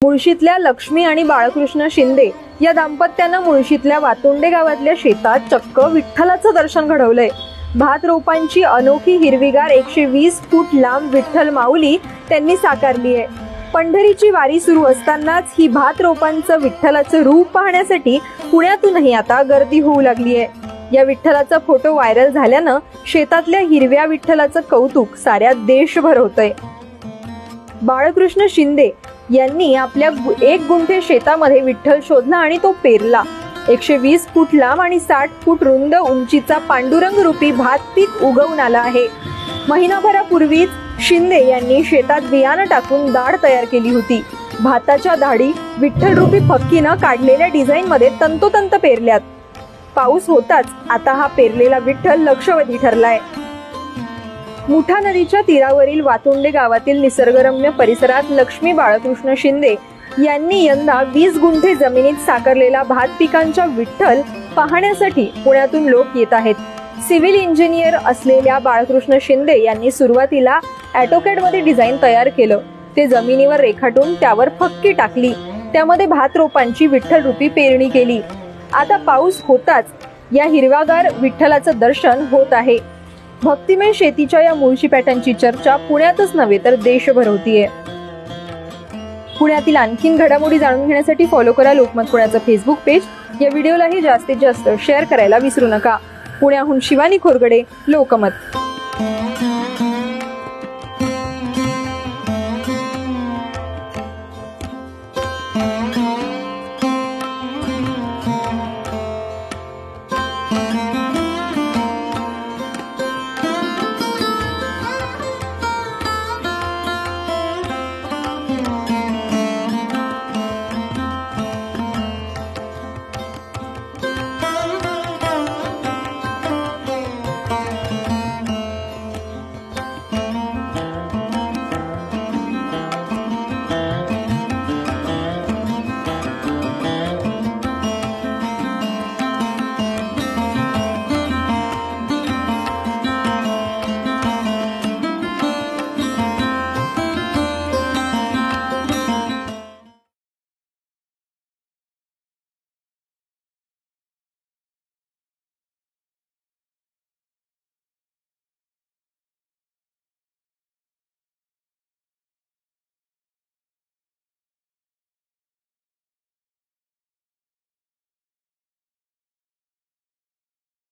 मुळशीतल्या लक्ष्मी आणि बाळकृष्ण शिंदे या दाम्पत्यानं मुळशीतल्या वातोंडे गावातल्या शेतात चक्क विठ्ठलाचं दर्शन घडवलंय। भात रोपांची अनोखी हिरवीगार 120 फूट लांब विठ्ठल माऊली त्यांनी साकारली आहे। पंढरीची वारी सुरू असतानाच ही भात रोपांचं विठ्ठलाचं रूप पाहण्यासाठी पुण्यातूनही आता गर्दी होऊ लागली आहे। या विठ्ठलाचा फोटो व्हायरल झाल्यानं शेतातल्या हिरव्या विठ्ठलाचं कौतुक साऱ्या देशभर होतंय। बाळकृष्ण शिंदे यांनी आपल्या 1 गुंठे शेतामध्ये विठ्ठल शोधला आणि तो पेरला। 120 फूट लांब आणि 60 फूट रुंद उंचीचा पांडुरंग रूपी भात पीक उगवून आला आहे। महिनाभरापूर्वीच शिंदे यांनी शेतात बियाणं टाकून दाढ तयार केली होती। भाताच्या दाढी विठ्ठल रूपी फक्कीनं काढलेल्या डिझाईन मध्ये तंतोतंत पेरल्यात। पाऊस होताच आता हा पेरलेला विठ्ठल लक्षवेधी ठरलाय। मुठा नदीच्या तीरावरील वातोंडे गावातील निसर्गरम्य परिसरात लक्ष्मी बाळकृष्ण शिंदे यांनी यंदा 20 गुंठे जमिनीत साकारलेला भात पिकांचा विठ्ठल पाहण्यासाठी पुण्यातून लोक येत आहेत। सिव्हिल इंजिनियर असलेल्या बाळकृष्ण शिंदे यांनी सुरुवातीला ऑटोकॅड मध्ये डिझाईन तयार केलं। ते जमिनीवर रेखाटून त्यावर फक्की टाकली। त्यामध्ये भात रोपांची विठ्ठल रूपी पेरणी केली। आता पाऊस होताच या हिरवागार विठ्ठलाचं दर्शन होत आहे। भक्तिमय शेतीच्या या मुळशी पॅटर्नची चर्चा पुण्यातच नव्हे तर देशभर होतीये। पुण्यातील आणखीन घडामोडी जाणून घेण्यासाठी फॉलो करा लोकमत पुण्याचं फेसबुक पेज। या व्हिडिओलाही जास्तीत जास्त शेअर करायला विसरू नका। पुण्याहून शिवानी खोरगडे, लोकमत।